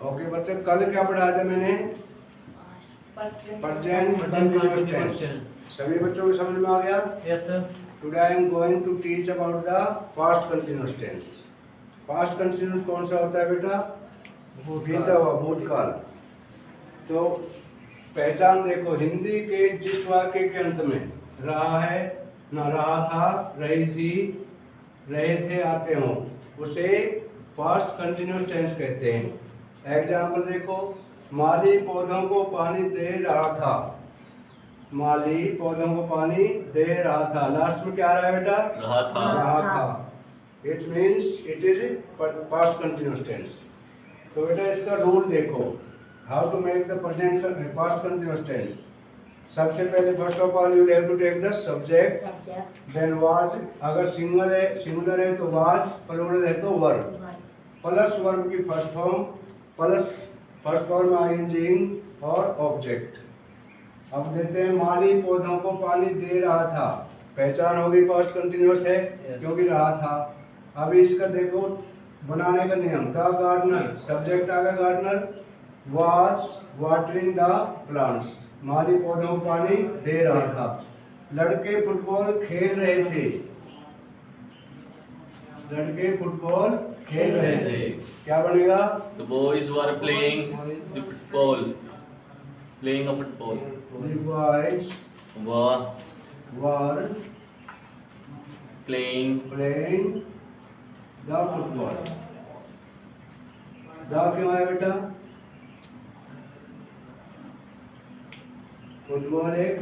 Okay बच्चे, कल क्या पढ़ाया था मैंने? Present continuous tense. सभी बच्चों को समझ में आ गया? Yes sir. Today I am going to teach about the past continuous tense. Past continuous कौन सा होता है बेटा? बीता हुआ, भूतकाल। तो पहचान देखो, हिंदी के जिस वाक्य के अंत में रहा है, न रहा था, रही थी, रहे थे, आते हो, उसे पास्ट कंटिन्यूअस टेंस कहते हैं। एग्जाम्पल देखो, माली पौधों को पानी दे रहा था। माली पौधों को पानी दे रहा था, लास्ट में क्या आ रहा है बेटा? रहा था। रहा था। It means it is past continuous tense. तो बेटा इसका रूल देखो, how to make the present past continuous tense. सबसे पहले first of all you have to take the subject, then was, अगर सिंगुलर है तो वाज, प्लूरल है तो वर्ब, प्लस वर्ब की first form, plus first form ING और object. अब देते हैं, माली पौधों को पानी दे रहा था। पहचान होगी पास्ट कंटिन्यूअस है क्योंकि रहा था। अभी इसका देखो बनाने का नियम, द गार्डनर, सब्जेक्ट आ गया gardener, was watering the plants, माली पौधों को पानी दे रहा था। लड़के फुटबॉल खेल रहे थे, लड़के फुटबॉल खेल रहे थे, क्या बनेगा? The boys were playing the football. Playing a football. The boys Were were playing playing the football। The क्यों है बेटा? फुटबॉल एक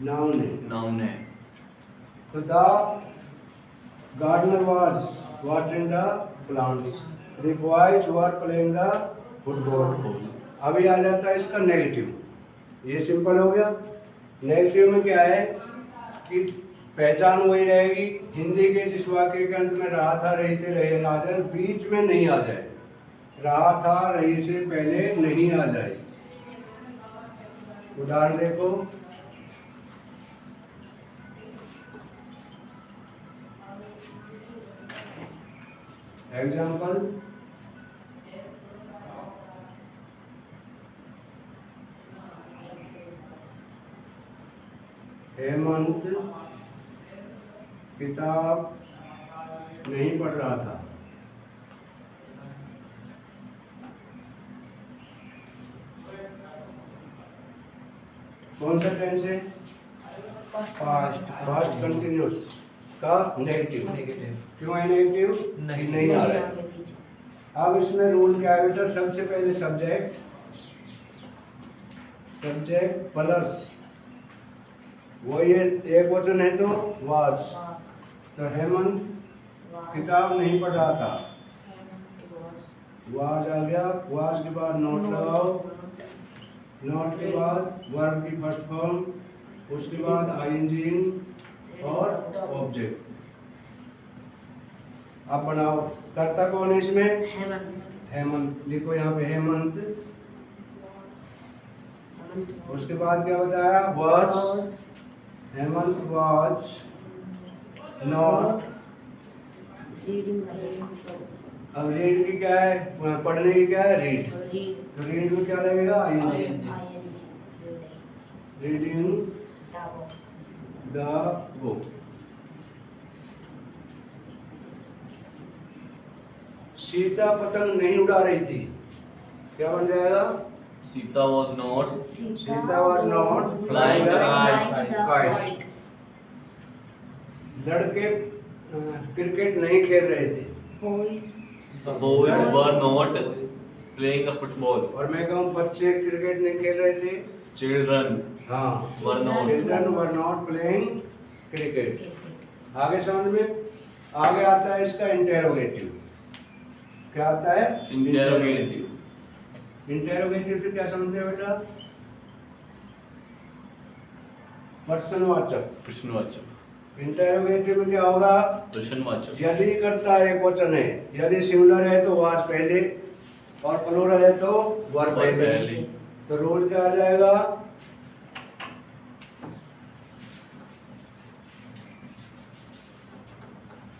नाउन है, noun है। तो the gardener was watering the plants, the boys were playing the football. अभी आ जाता है इसका नेगेटिव, ये सिंपल हो गया। नेगेटिव में क्या है कि पहचान वही रहेगी, हिंदी के जिस वाक्य के अंत में रहा था, रही थे, रहे ना जाए, बीच में नहीं आ जाए। रहा था, रही से पहले नहीं आ जाए। उदाहरण देखो, एग्जाम्पल, हेमंत किताब नहीं पढ़ रहा था। कौन सा टेंस है? पास्ट कंटिन्यूअस का नेगेटिव। क्यों है नेगेटिव? नहीं आ रहा है। अब इसमें रूल क्या है बेटा? सबसे पहले सब्जेक्ट, सब्जेक्ट प्लस वो, ये एक वचन है तो वाज, तो हेमंत किताब नहीं पढ़ रहा था, वाज आ गया। वाज के बाद नोट लगाओ, नोट के बाद वर्ब की फर्स्ट फॉर्म, उसके बाद आईएनजी और ऑब्जेक्ट। अब बनाओ, कर्ता कौन है इसमें? हेमंत। लिखो यहाँ पे हेमंत, उसके बाद क्या बताया? Was, Hemant was not. अब रीड की क्या है? पढ़ने की क्या है? रीड। तो रीड में क्या लगेगा? Reading the book. सीता पतंग नहीं उड़ा रही थी, क्या बन जाएगा? Sita was not Sita was not flying the kite. लड़के क्रिकेट नहीं खेल रहे थे, The boys were not playing a football. और मैं कहूँ बच्चे क्रिकेट नहीं खेल रहे थे। Children हाँ, were not children were not playing cricket. आगे समझ में? आगे आता है इसका इंटेरोगेटिव। क्या आता है? interrogative. इंटेरोगेटिव से क्या समझते हो बेटा? प्रश्नवाचक। प्रश्नवाचक। इंटेरोगेटिव में क्या होगा? प्रश्नवाचक। यदि करता एक वचन है, यदि सिंगुलर है तो वाज पहले, और प्लूरल है तो वर्ब पहले। तो रूल क्या आ जाएगा?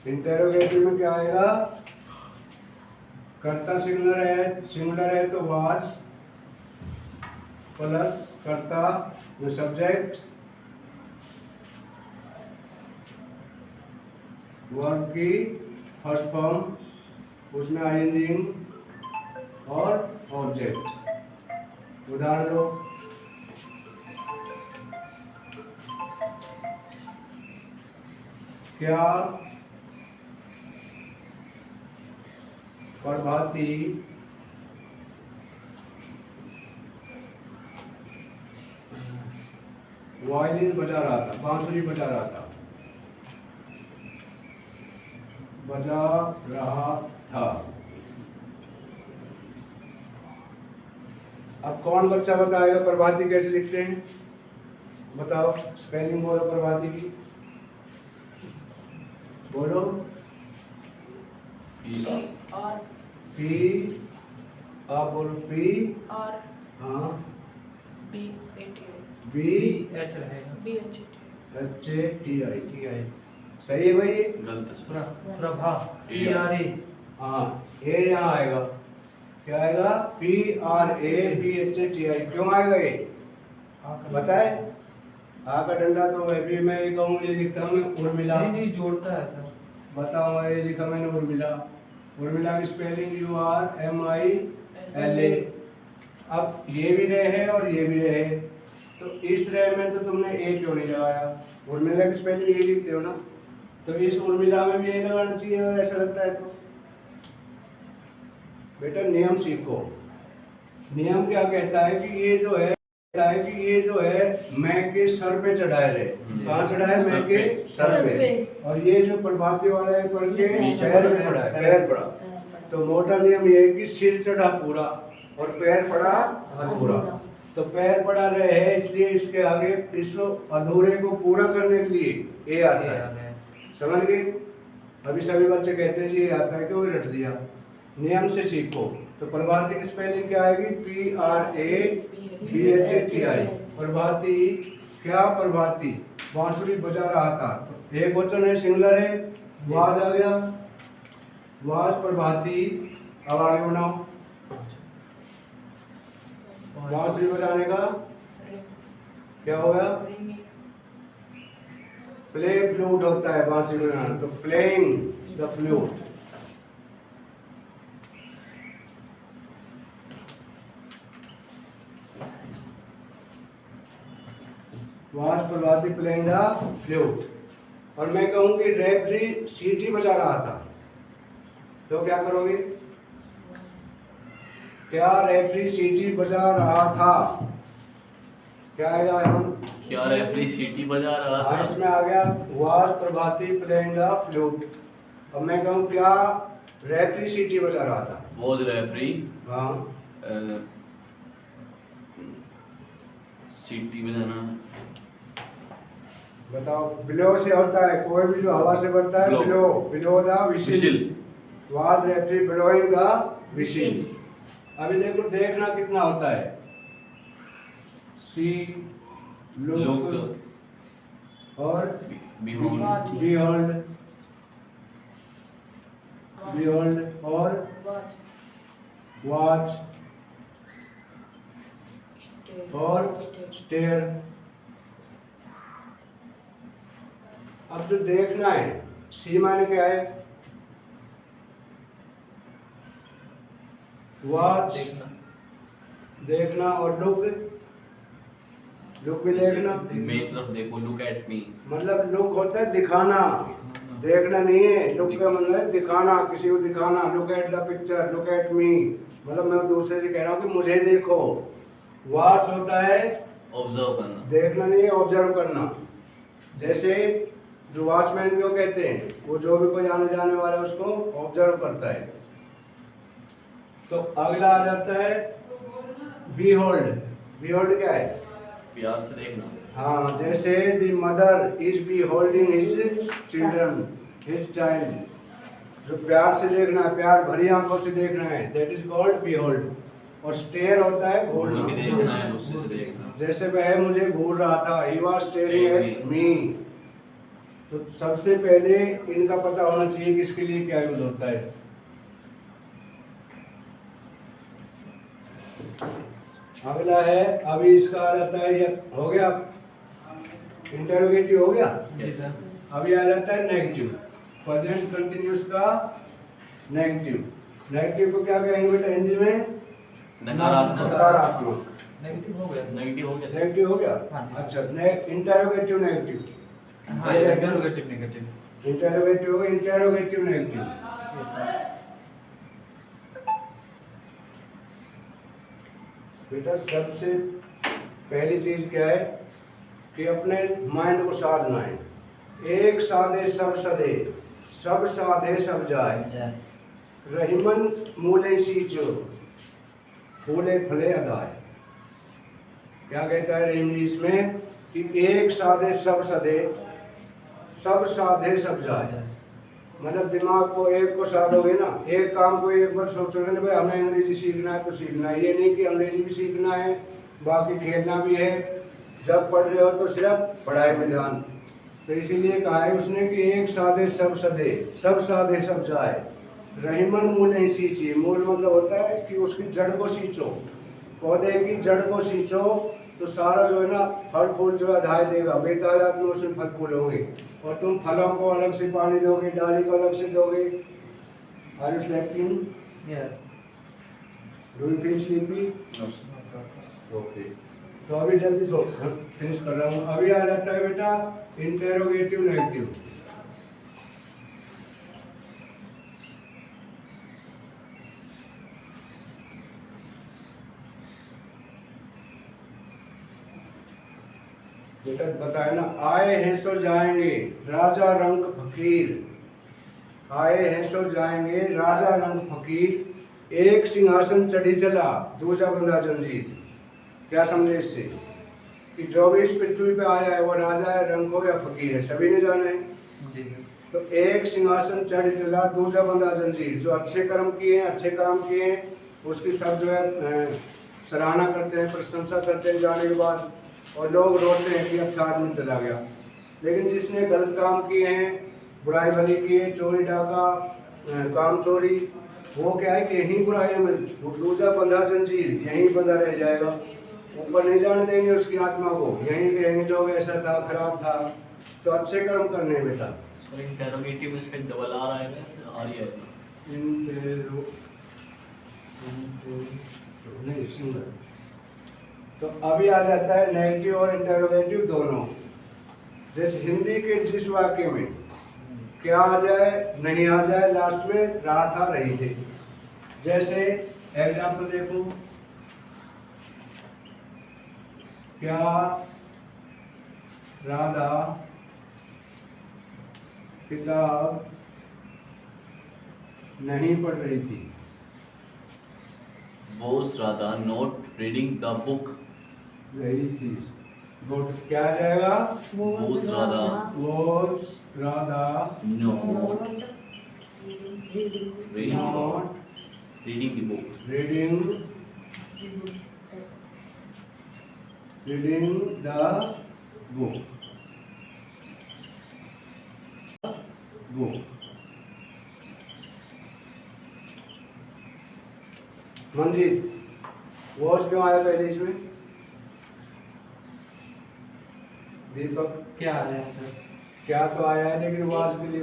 इंटेरोगेटिव में क्या आएगा? कर्ता सिंगुलर है तो वाज प्लस कर्ता जो सब्जेक्ट, वर्ब की फर्स्ट फॉर्म, उसमें आईएनजी और ऑब्जेक्ट। उदाहरण लो, क्या प्रभाती वायलिन बजा रहा था, बांसुरी बजा रहा था, अब कौन बच्चा बताएगा प्रभाती कैसे लिखते हैं? बताओ, स्पेलिंग बोलो प्रभाती की, बोलो। पी, आप बोलो पी और हाँ बी बी एच रहेगा। H A T I. सही है भाई? गलत है। प्रभा PRA। हाँ, ए यहाँ आएगा, क्या आएगा? PRABHATI। क्यों आएगा ये बताए? आ का डंडा तो अभी मैं ये कहूँ, ये लिखता हूँ उर्मिला। नहीं जोड़ता है सर। बताओ, ये लिखा मैंने उर्मिला। उर्मिला की स्पेलिंग URMILA। अब ये भी रहे है और ये भी रहे, तो इस रहे में तो तुमने ए क्यों नहीं लगाया? उर्मिला की स्पेलिंग ये लिखते हो ना, तो इस उर्मिला में भी ये लगाना चाहिए। और ऐसा लगता है तो बेटा नियम सीखो। नियम क्या कहता है कि ये जो है, मैं के सर पे चढ़ाए रहे। कहाँ चढ़ाए? मैं के सर पे। और ये जो प्रभाती वाला है पर के पैर में पड़ा है, पैर पड़ा। तो मोटा नियम ये है कि सिर चढ़ा पूरा और पैर पड़ा अधूरा। तो पैर पड़ा रहे है, इसलिए इसके आगे इस अधूरे को पूरा करने के लिए ए आता है। समझ गए? अभी सभी बच्चे कहते हैं जी ये आता है, क्यों रट दिया? नियम से सीखो। तो प्रभाती की स्पेलिंग क्या आएगी? PRABHATI। प्रभाती, क्या प्रभाती बांसुरी बजा रहा था, तो एक वचन है, सिंगुलर है, वाज आ गया, वाज प्रभाती। अब आगे बनाओ, बांसुरी बजाने का क्या हो गया? प्ले फ्लूट होता है बांसुरी बजाना, तो playing the flute. Was Prabhati playing the flute. और मैं कहूं कि रेफरी सीटी बजा रहा था, तो क्या करोगे? क्या रेफरी सीटी बजा रहा था? क्या आएगा? क्या रेफरी सीटी बजा रहा था? इसमें आ गया was Prabhati playing the flute. अब मैं कहूं क्या रेफरी सीटी बजा रहा था? वॉज रेफरी हाँ, सीटी बजाना। बताओ। बिलो से होता है, कोई भी जो हवा से बनता है, blow, blow the whistle. Was referee blowing the whistle. अभी देखो, देखना कितना होता है। सी, लुक और बिहोल्ड। बिहोल्ड और वॉच और स्टेयर। अब जो देखना है, सी माने क्या है? वॉच देखना, और लुक भी देखना। मेरी तरफ देखो, लुक एट मी। मतलब लुक होता है दिखाना, देखना नहीं है। लुक का मतलब है दिखाना, किसी को दिखाना। Look at the picture, look at me, मतलब मैं दूसरे से कह रहा हूँ कि मुझे देखो। वॉच होता है ऑब्जर्व करना, देखना नहीं है, ऑब्जर्व करना। जैसे जो वॉचमैन क्यों कहते हैं, वो जो भी कोई आने जाने वाला है उसको ऑब्जर्व करता है। तो अगला आ जाता है बीहोल्ड। बीहोल्ड क्या है? प्यार से देखना। हाँ, जैसे the mother is beholding his children, his child. जो प्यार से देखना है, प्यार भरी आंखों से देखना है, दैट इज कॉल्ड बीहोल्ड। और स्टेयर होता है घूर के घूरना। देखना है, गुस्से से देखना। जैसे वह मुझे घूर रहा था, he was staring at me. तो सबसे पहले इनका पता होना चाहिए किसके लिए क्या यूज होता है। अगला है, अभी इसका आ जाता है, ये हो गया इंटरोगेटिव हो गया। जी सर। अभी आ जाता है नेगेटिव, प्रेजेंट कंटिन्यूस का नेगेटिव। नेगेटिव को क्या कहेंगे बेटा हिंदी में? नकारात्मक। नकारात्मक। नेगेटिव हो गया। नेगेटिव हो गया सर। नेगेटिव हो गया। हाँ जी। अच्छा, इंटरोगेटिव नेगेटिव। हाँ इंटरोगेटिव नेगेटिव। इंटरोगेटिव हो गया, इंटरोगेटिव नेगेटिव। बेटा सबसे पहली चीज क्या है कि अपने माइंड को साधना है। एक साधे सब सदे, सब साधे सब जाए, रहीमन मूले सींचो, फूले फले अदाय। क्या कहता है इंग्लिश में कि एक साधे सब सदे, सब साधे सब जाए। मतलब दिमाग को एक को साधोगे ना, एक काम को एक बार सोचोगे ना भाई हमें अंग्रेजी सीखना है तो सीखना है, ये नहीं कि अंग्रेजी भी सीखना है बाकी खेलना भी है। जब पढ़ रहे हो तो सिर्फ पढ़ाई में ध्यान। तो इसीलिए कहा है उसने कि एक साधे सब सदे, सब साधे सब जाए, रहीमन मूल नहीं सींचिए। मूल मतलब होता है कि उसकी जड़ को सींचो, पौधे की जड़ को सींचो तो सारा जो है ना फल फूल जो है ढाई देगा, बेतादाद में उसमें फल फूल होंगे। और तुम फलों को अलग से पानी दोगे, डाली को अलग से दोगे। Are you sleeping? Yes. Do you feel sleepy? No, sir. Okay, तो अभी जल्दी सो फिनिश कर रहा हूँ। अभी आ जाता है बेटा इंटेरोगेटिव नेगेटिव। बेटा बताए ना, आए हैं सो जाएंगे राजा रंग फकीर। आए हैं सो जाएंगे राजा रंग फकीर, एक सिंहासन चढ़ी चला दूसरा बंधा जंजीर। क्या समझे इससे कि जो भी इस पृथ्वी पे आया है वो राजा है, रंग हो या फकीर है, सभी ने जाना है। जी सर। तो एक सिंहासन चढ़ चला दूसरा बंधा जंजीर। जो अच्छे कर्म किए हैं, अच्छे काम किए हैं, उसकी सब जो है सराहना करते हैं, प्रशंसा करते हैं जाने के बाद, और लोग रोते हैं कि अच्छा आदमी चला गया। लेकिन जिसने गलत काम किए हैं, बुराई भली की है, चोरी डाका, काम चोरी, वो क्या है कि यहीं बुराई में दूसरा बंधा जंजीर, यहीं बंधा रह जाएगा। ऊपर नहीं जाने देंगे उसकी आत्मा को, यहीं कहेंगे लोग ऐसा था, खराब था। तो अच्छे कर्म करने हैं बेटा। सर इंटरोगेटिव इसका डबल आ रहा है, आ रही है। नहीं सिंगल। तो अभी आ जाता है नेगेटिव और इंटरोगेटिव दोनों। जैसे हिंदी के जिस वाक्य में क्या आ जाए नहीं आ जाए, लास्ट में रहा था रही थे। जैसे एग्जाम्पल देखो, क्या राधा किताब नहीं पढ़ रही थी? Was Radha not reading the book? रही थी। गुड, क्या आ जाएगा? Was Radha Was Radha not reading not reading the book? reading the book? Manjeet, watch क्यों आया पहले इसमें? दीपक, क्या आ रहा है सर? क्या तो आया है लेकिन वॉच के लिए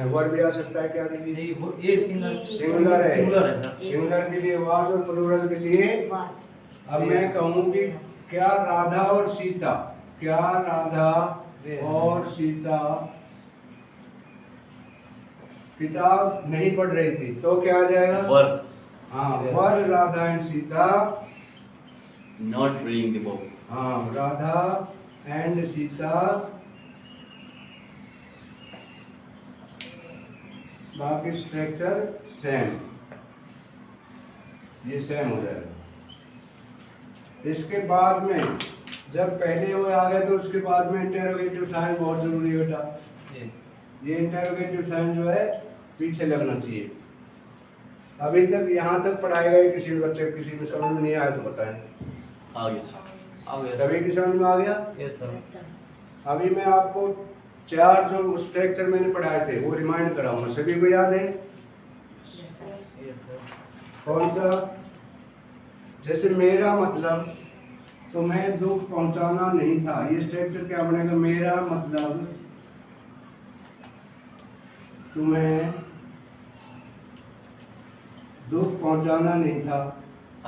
वर्ड भी आ सकता है। क्या के लिए? नहीं वो ये सिंगुलर सिंगुलर है। सिंगुलर है सर। सिंगुलर के लिए वॉच और प्लूरल के लिए। अब मैं कहूँ कि क्या राधा और सीता, क्या राधा और सीता किताब नहीं पढ़ रही थी, तो क्या आ जाएगा? Were हाँ, were Radha and Sita not reading the book. हाँ, राधा एंड सीता बाकी स्ट्रक्चर सेम, ये सेम हो जाएगा। इसके बाद में जब पहले वो आ गए तो उसके बाद में इंटरोगेटिव साइन बहुत जरूरी है बेटा। ये इंटरोगेटिव साइन जो है पीछे लगना चाहिए। अभी तक यहाँ तक पढ़ाया गया, किसी भी बच्चे को किसी में समझ में नहीं आया तो बताएं। आ गया सर। आ गया। सभी की समझ में आ गया? Yes sir. अभी मैं आपको चार जो स्ट्रक्चर मैंने पढ़ाए थे वो रिमाइंड कराऊंगा, सभी को याद है? Yes sir. कौन सा? जैसे मेरा मतलब तुम्हें दुख पहुंचाना नहीं था, ये स्ट्रक्चर क्या बनेगा? मेरा मतलब तुम्हें दुख पहुंचाना नहीं था।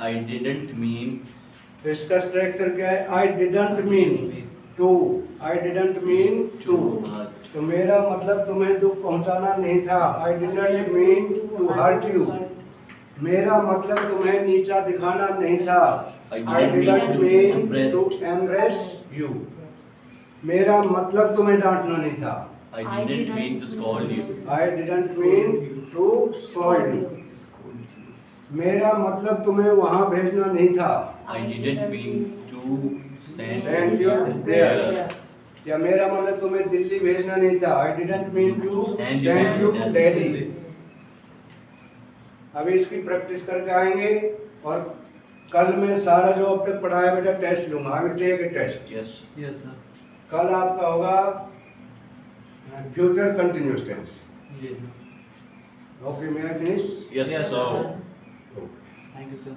I didn't mean तो इसका स्ट्रक्चर क्या है? I didn't mean to, I didn't mean to. to hurt. तो मेरा मतलब तुम्हें दुख पहुंचाना नहीं था, I didn't mean to hurt you. मेरा मतलब तुम्हें नीचा दिखाना नहीं था, I I didn't didn't mean to mean to embarrass you. मेरा मतलब तुम्हें डांटना नहीं था, I didn't mean to scold you. I didn't mean to scold you. मेरा मतलब तुम्हें वहां भेजना नहीं था, I didn't mean to Send send you you there. there. या मेरा मतलब तुम्हें दिल्ली भेजना नहीं था, I didn't mean to Send you send you to Delhi. अभी इसकी प्रैक्टिस करके आएंगे और कल मैं सारा जो अब तक पढ़ाया बेटा टेस्ट लूंगा, I will take a test. Yes. Yes, sir. कल आपका होगा future continuous tense. Yes, sir. Okay, may I finish? Yes, Yes, so Thank you, sir.